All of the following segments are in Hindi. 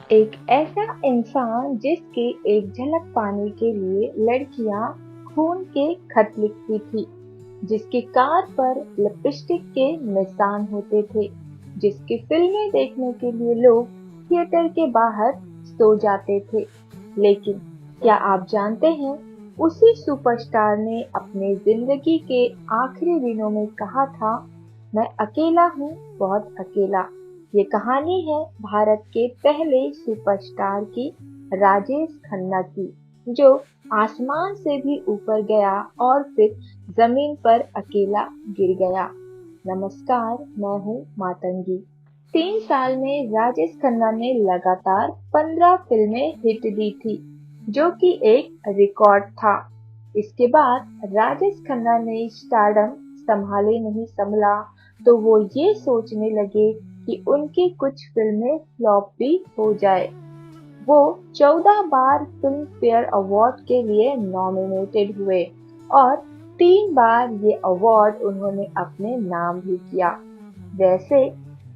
एक ऐसा इंसान जिसकी एक झलक पाने के लिए लड़कियां खून के खत लिखती थी, जिसकी कार पर लिपस्टिक के निशान होते थे, जिसकी फिल्में देखने के लिए लोग थिएटर के बाहर सो जाते थे। लेकिन क्या आप जानते हैं, उसी सुपरस्टार ने अपने जिंदगी के आखिरी दिनों में कहा था, मैं अकेला हूँ, बहुत अकेला। ये कहानी है भारत के पहले सुपरस्टार की, राजेश खन्ना की, जो आसमान से भी ऊपर गया और फिर जमीन पर अकेला गिर गया। नमस्कार, मैं हूँ मातंगी। 3 साल में राजेश खन्ना ने लगातार 15 फिल्में हिट दी थी, जो कि एक रिकॉर्ड था। इसके बाद राजेश खन्ना ने स्टारडम संभाले नहीं संभला, तो वो ये सोचने लगे कि उनकी कुछ फिल्में फ्लॉप भी हो जाए। वो 14 बार फिल्म फेयर अवार्ड के लिए नॉमिनेटेड हुए और 3 बार ये अवार्ड उन्होंने अपने नाम भी किया। वैसे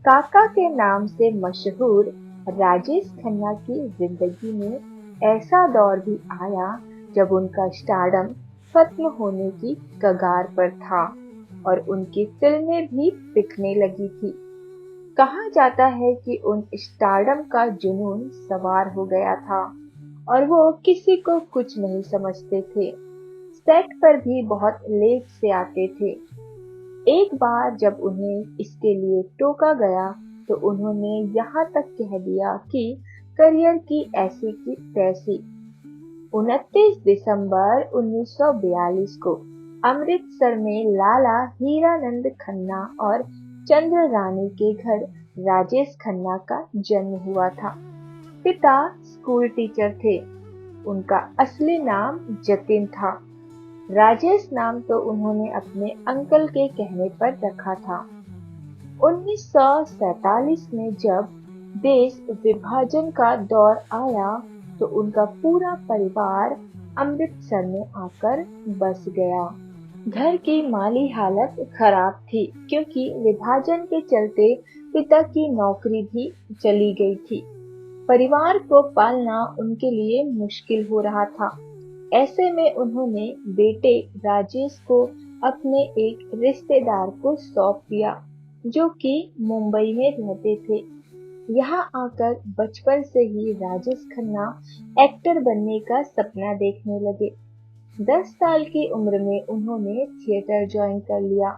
काका के नाम से मशहूर राजेश खन्ना की जिंदगी में ऐसा दौर भी आया जब उनका स्टारडम खत्म होने की कगार पर था और उनकी फिल्में भी बिकने लगी थी। कहा जाता है कि उन स्टारडम का जुनून सवार हो गया था और वो किसी को कुछ नहीं समझते थे। सेट पर भी बहुत लेट से आते थे। एक बार जब उन्हें इसके लिए टोका गया तो उन्होंने यहाँ तक कह दिया कि करियर की ऐसी की तैसी। 29 दिसंबर 1942 को अमृतसर में लाला हीरानंद खन्ना और चंद्र रानी के घर राजेश खन्ना का जन्म हुआ था। पिता स्कूल टीचर थे। उनका असली नाम जतिन था। राजेश नाम तो उन्होंने अपने अंकल के कहने पर रखा था। 1947 में जब देश विभाजन का दौर आया तो उनका पूरा परिवार अमृतसर में आकर बस गया। घर की माली हालत खराब थी क्योंकि विभाजन के चलते पिता की नौकरी भी चली गई थी। परिवार को पालना उनके लिए मुश्किल हो रहा था। ऐसे में उन्होंने बेटे राजेश को अपने एक रिश्तेदार को सौंप दिया, जो कि मुंबई में रहते थे। यहाँ आकर बचपन से ही राजेश खन्ना एक्टर बनने का सपना देखने लगे। 10 साल की उम्र में उन्होंने थिएटर ज्वाइन कर लिया।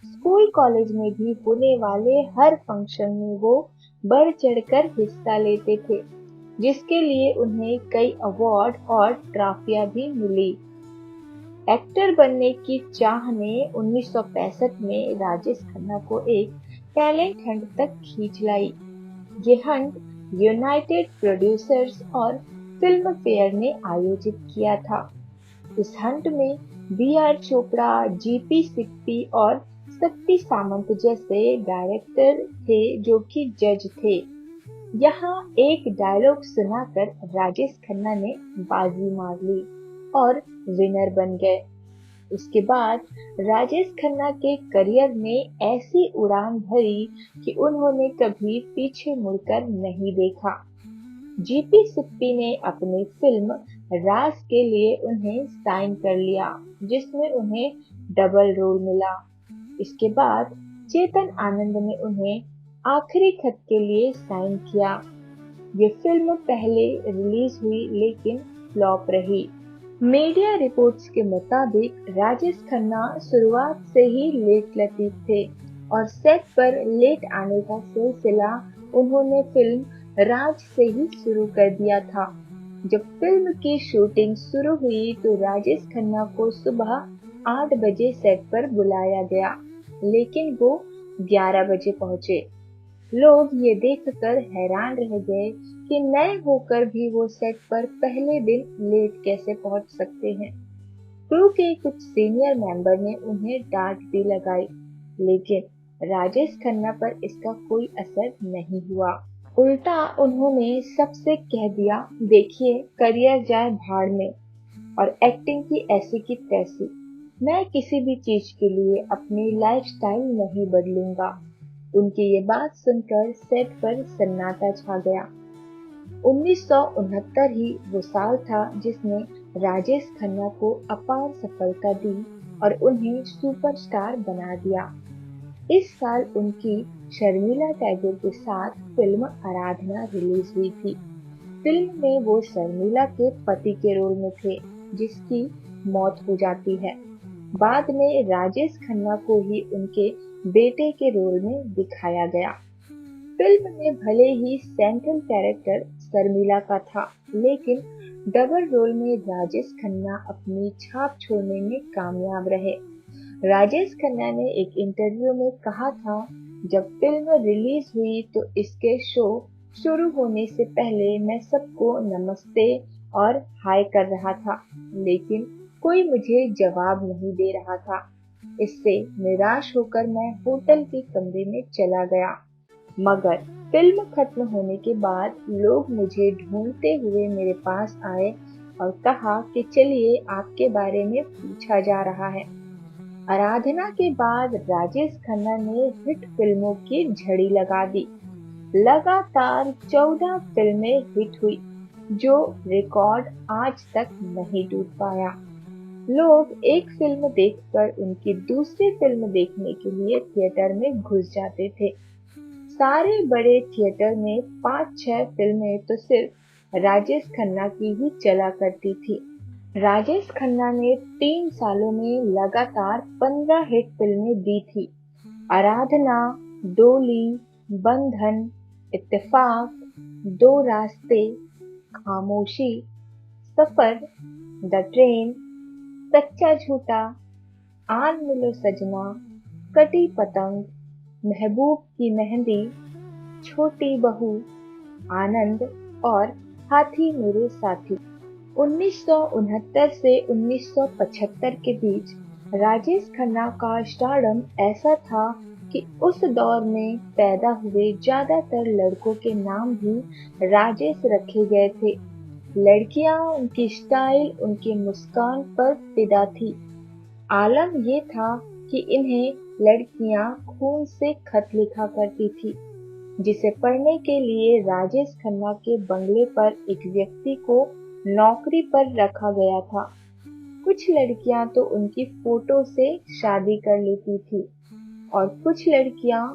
स्कूल कॉलेज में भी होने वाले हर फंक्शन में वो बढ़ चढ़कर हिस्सा लेते थे, जिसके लिए उन्हें कई अवार्ड और ट्रॉफियां भी मिली। एक्टर बनने की चाह ने 1965 में राजेश खन्ना को एक टैलेंट हंट तक खींच लाई। ये हंट यूनाइटेड प्रोड्यूसर्स और फिल्म फेयर ने आयोजित किया था। इस हंट में B R Chopra, GP Sippy और शक्ति सामंत जैसे डायरेक्टर थे जो कि जज थे। यहाँ एक डायलॉग सुनाकर राजेश खन्ना ने बाजी मार ली और विनर बन गए। उसके बाद राजेश खन्ना के करियर ने ऐसी उड़ान भरी कि उन्होंने कभी पीछे मुड़कर नहीं देखा। जीपी सिप्पी ने अपनी फिल्म राज के लिए उन्हें साइन कर लिया, जिसमें उन्हें डबल रोल मिला। इसके बाद चेतन आनंद ने उन्हें आखिरी खत के लिए साइन किया। ये फिल्म पहले रिलीज हुई लेकिन फ्लॉप रही। मीडिया रिपोर्ट्स के मुताबिक राजेश खन्ना शुरुआत से ही लेट लतीफ थे और सेट पर लेट आने का सिलसिला उन्होंने फिल्म राज से ही शुरू कर दिया था। जब फिल्म की शूटिंग शुरू हुई तो राजेश खन्ना को सुबह 8 बजे सेट पर बुलाया गया, लेकिन वो 11 बजे पहुंचे। लोग ये देखकर हैरान रह गए कि नए होकर भी वो सेट पर पहले दिन लेट कैसे पहुंच सकते हैं। क्रू के कुछ सीनियर मेंबर ने उन्हें डांट भी लगाई, लेकिन राजेश खन्ना पर इसका कोई असर नहीं हुआ। उल्टा उन्होंने सबसे कह दिया, देखिए करियर जाए भाड़ में और एक्टिंग की ऐसी की तैसी। मैं किसी भी चीज के लिए अपनी लाइफस्टाइल नहीं बदलूंगा। उनकी ये बात सुनकर सेट पर सन्नाटा छा गया। 1969 ही वो साल था जिसने राजेश खन्ना को अपार सफलता दी और उन्हें सुपरस्टार बना दिया। इस साल उनकी शर्मिला टैगोर के साथ फिल्म आराधना रिलीज हुई थी। फिल्म में वो शर्मिला के पति के रोल में थे, जिसकी मौत हो जाती है। बाद में राजेश खन्ना को ही उनके बेटे के रोल में दिखाया गया। फिल्म में भले ही सेंट्रल कैरेक्टर शर्मिला का था, लेकिन डबल रोल में राजेश खन्ना अपनी छाप छोड़ने में कामयाब रहे। राजेश खन्ना ने एक इंटरव्यू में कहा था, जब फिल्म रिलीज हुई तो इसके शो शुरू होने से पहले मैं सबको नमस्ते और हाय कर रहा था, लेकिन कोई मुझे जवाब नहीं दे रहा था। इससे निराश होकर मैं होटल के कमरे में चला गया। मगर फिल्म खत्म होने के बाद लोग मुझे ढूंढते हुए मेरे पास आए और कहा कि चलिए आपके बारे में पूछा जा रहा है। आराधना के बाद राजेश खन्ना ने हिट फिल्मों की झड़ी लगा दी। लगातार 14 फिल्में हिट हुई, जो रिकॉर्ड आज तक नहीं टूट पाया। लोग एक फिल्म देखकर उनकी दूसरी फिल्म देखने के लिए थिएटर में घुस जाते थे। सारे बड़े थिएटर में 5-6 फिल्में तो सिर्फ राजेश खन्ना की ही चला करती थी। राजेश खन्ना ने 3 सालों में लगातार 15 हिट फिल्में दी थी। आराधना, डोली, बंधन, इत्तेफाक, दो रास्ते, खामोशी, सफर, द ट्रेन, सच्चा झूठा, आन मिलो सजना, कटी पतंग, महबूब की मेहंदी, छोटी बहू, आनंद और हाथी मेरे साथी। 1969 से 1975 के बीच राजेश खन्ना का स्टारडम ऐसा था कि उस दौर में पैदा हुए ज्यादातर लड़कों के नाम भी राजेश रखे गए थे। लड़कियां उनकी स्टाइल, उनकी मुस्कान पर फिदा थी। आलम ये था कि इन्हें लड़कियां खून से खत लिखा करती थी, जिसे पढ़ने के लिए राजेश खन्ना के बंगले पर एक व्यक्ति को नौकरी पर रखा गया था। कुछ लड़कियां तो उनकी फोटो से शादी कर लेती थी और कुछ लड़कियां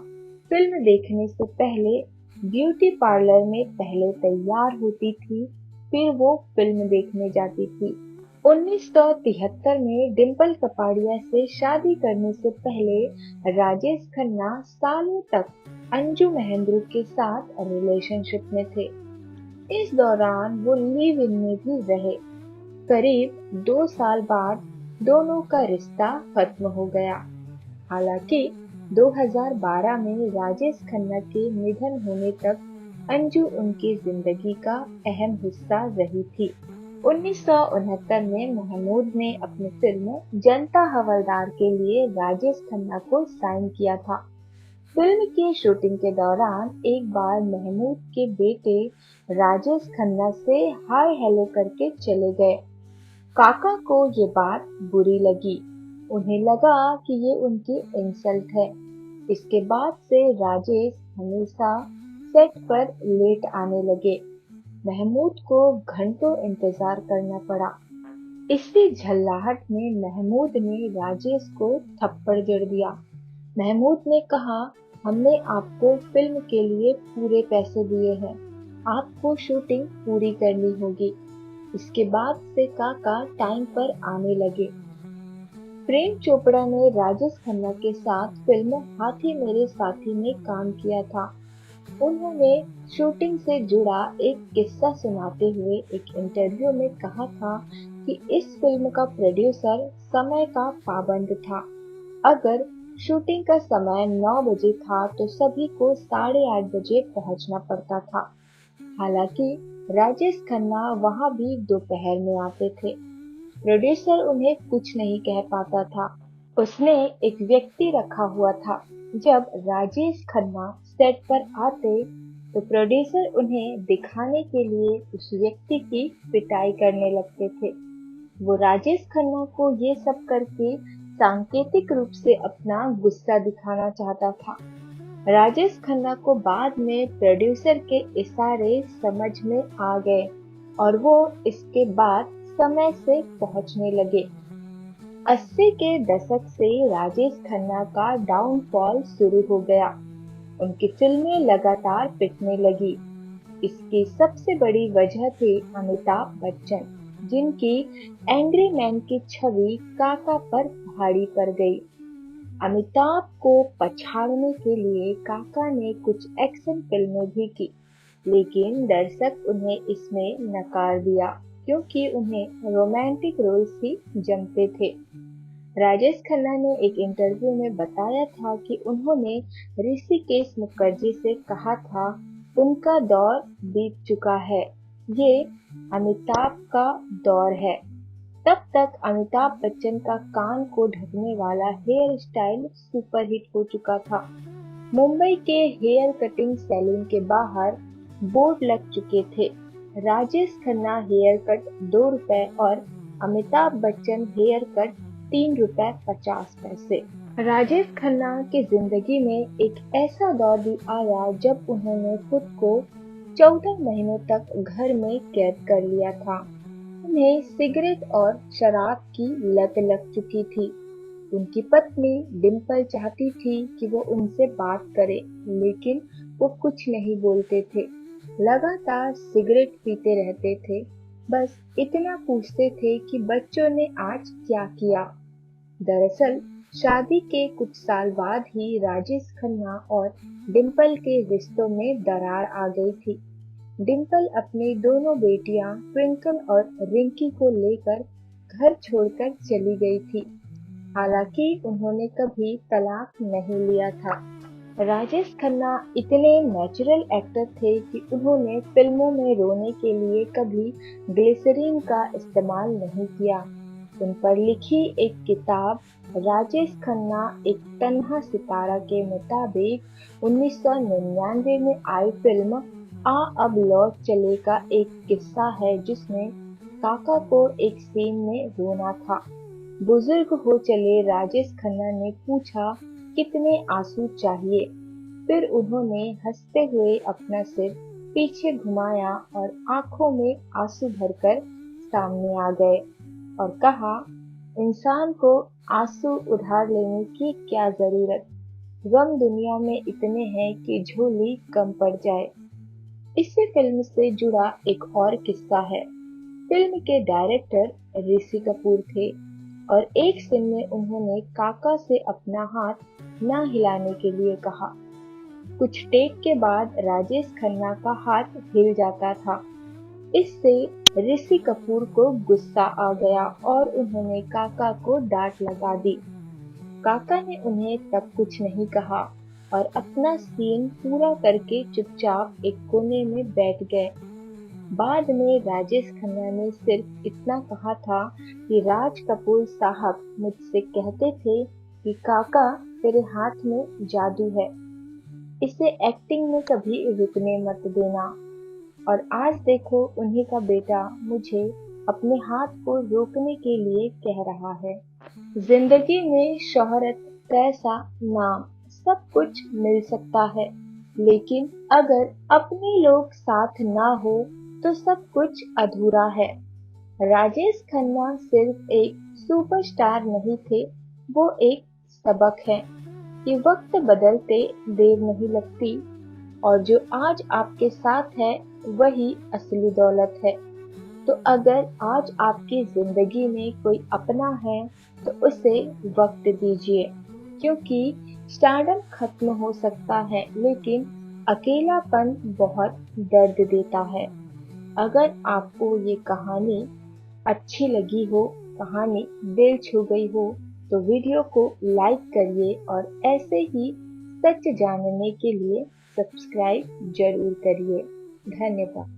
फिल्म देखने से पहले ब्यूटी पार्लर में पहले तैयार होती थी, फिर वो फिल्म देखने जाती थी। 1973 में डिम्पल कपाड़िया से शादी करने से पहले राजेश खन्ना सालों तक अंजू महेंद्रू के साथ रिलेशनशिप में थे। इस दौरान वो लिव इन में भी रहे। करीब 2 साल बाद दोनों का रिश्ता खत्म हो गया। हालांकि 2012 में राजेश खन्ना के निधन होने तक अंजू उनकी जिंदगी का अहम हिस्सा रही थी। 1969 में महमूद ने अपनी फिल्म जनता हवलदार के लिए राजेश खन्ना को साइन किया था। फिल्म की शूटिंग के दौरान एक बार महमूद के बेटे राजेश खन्ना से हाय हेलो करके चले गए। काका को ये बात बुरी लगी। उन्हें लगा कि ये उनकी इंसल्ट है। इसके बाद से राजेश हमेशा सेट पर लेट आने लगे। महमूद को घंटों इंतजार करना पड़ा। इसी झल्लाहट में महमूद ने राजेश को थप्पड़ जड़ दिया। महमूद ने कहा, हमने आपको फिल्म के लिए पूरे पैसे दिए हैं, आपको शूटिंग पूरी करनी होगी। इसके बाद से काका टाइम पर आने लगे। प्रेम चोपड़ा ने राजेश खन्ना के साथ फिल्म हाथी मेरे साथी में काम किया था। उन्होंने शूटिंग से जुड़ा एक किस्सा सुनाते हुए एक इंटरव्यू में कहा था कि इस फिल्म का प्रोड्यूसर समय का पाबंद था। अगर शूटिंग का समय 9 बजे था तो सभी को 8:30 बजे पहुंचना पड़ता था। हालांकि राजेश खन्ना वहां भी दोपहर में आते थे। प्रोड्यूसर उन्हें कुछ नहीं कह पाता था। उसने एक व्यक्ति रखा हुआ था। जब राजेश खन्ना सेट पर आते तो प्रोड्यूसर उन्हें दिखाने के लिए उस व्यक्ति की पिटाई करने लगते थे। वो राजेश खन्ना को ये सब करके सांकेतिक रूप से अपना गुस्सा दिखाना चाहता था। राजेश खन्ना को बाद में प्रोड्यूसर के इशारे समझ में आ गए और वो इसके बाद समय से पहुंचने लगे। 80 के दशक से राजेश खन्ना का डाउनफॉल शुरू हो गया। उनकी फिल्में लगातार पिटने लगी। इसकी सबसे बड़ी वजह थी अमिताभ बच्चन, जिनकी एंग्री मैन की छवि काका पर भारी पड़ गई। अमिताभ को पछाड़ने के लिए काका ने कुछ एक्शन फिल्में भी की, लेकिन दर्शक उन्हें इसमें नकार दिया क्योंकि उन्हें रोमांटिक रोल्स ही जमते थे। राजेश खन्ना ने एक इंटरव्यू में बताया था कि उन्होंने ऋषिकेश मुखर्जी से कहा था, उनका दौर बीत चुका है, ये अमिताभ का दौर है। तब तक अमिताभ बच्चन का कान को ढकने वाला हेयर स्टाइल सुपरहिट हो चुका था। मुंबई के हेयर कटिंग सैलून के बाहर बोर्ड लग चुके थे, राजेश खन्ना हेयर कट 2 रुपए और अमिताभ बच्चन हेयर कट 3 रुपए 50 पैसे। राजेश खन्ना की जिंदगी में एक ऐसा दौर भी आया जब उन्होंने खुद को 14 महीनों तक घर में कैद कर लिया था। उन्हें सिगरेट और शराब की लत लग चुकी थी। उनकी पत्नी डिम्पल चाहती थी कि वो उनसे बात करे, लेकिन वो कुछ नहीं बोलते थे। लगातार सिगरेट पीते रहते थे, बस इतना पूछते थे कि बच्चों ने आज क्या किया। दरअसल शादी के कुछ साल बाद ही राजेश खन्ना और डिम्पल के रिश्तों में दरार आ गई थी। डिम्पल अपनी दोनों बेटियां ट्विंकल और रिंकी को लेकर घर छोड़कर चली गई थी। हालांकि उन्होंने कभी तलाक नहीं लिया था। राजेश खन्ना इतने नेचुरल एक्टर थे कि उन्होंने फिल्मों में रोने के लिए कभी ग्लिसरीन का इस्तेमाल नहीं किया। उन पर लिखी एक किताब राजेश खन्ना एक तन्हा सितारा के मुताबिक 1999 में आई फिल्म आ अब लौट चले का एक किस्सा है, जिसमें काका को एक सीन में रोना था। बुजुर्ग हो चले राजेश खन्ना ने पूछा, कितने आंसू चाहिए? फिर उन्होंने हंसते हुए अपना सिर पीछे घुमाया और आंखों में आंसू भरकर सामने आ गए और कहा, इंसान को आंसू उधार लेने की क्या जरूरत? गम दुनिया में इतने हैं कि झोली कम पड़ जाए। इसी फिल्म से जुड़ा एक और किस्सा है। फिल्म के डायरेक्टर ऋषि कपूर थे और एक सीन में उन्होंने काका से अपना हाथ न हिलाने के लिए कहा। कुछ टेक के बाद राजेश खन्ना का हाथ हिल जाता था। इससे ऋषि कपूर को गुस्सा आ गया और उन्होंने काका को डांट लगा दी। काका ने उन्हें तब कुछ नहीं कहा और अपना सीन पूरा करके चुपचाप एक कोने में बैठ गए। बाद में राजेश खन्ना ने सिर्फ इतना कहा था कि राज कपूर साहब मुझसे कहते थे कि काका तेरे हाथ में जादू है, इसे एक्टिंग में कभी रुकने मत देना। और आज देखो उन्हीं का बेटा मुझे अपने हाथ को रोकने के लिए कह रहा है। जिंदगी में शोहरत, पैसा, नाम सब कुछ मिल सकता है, लेकिन अगर अपने लोग साथ ना हो तो सब कुछ अधूरा है। राजेश खन्ना सिर्फ एक सुपरस्टार नहीं थे, वो एक सबक है कि वक्त बदलते देर नहीं लगती और जो आज आपके साथ है वही असली दौलत है। तो अगर आज आपकी जिंदगी में कोई अपना है तो उसे वक्त दीजिए, क्योंकि स्टारडम खत्म हो सकता है लेकिन अकेलापन बहुत दर्द देता है। अगर आपको ये कहानी अच्छी लगी हो, कहानी दिल छू गई हो, तो वीडियो को लाइक करिए और ऐसे ही सच जानने के लिए सब्सक्राइब जरूर करिए। धन्यवाद।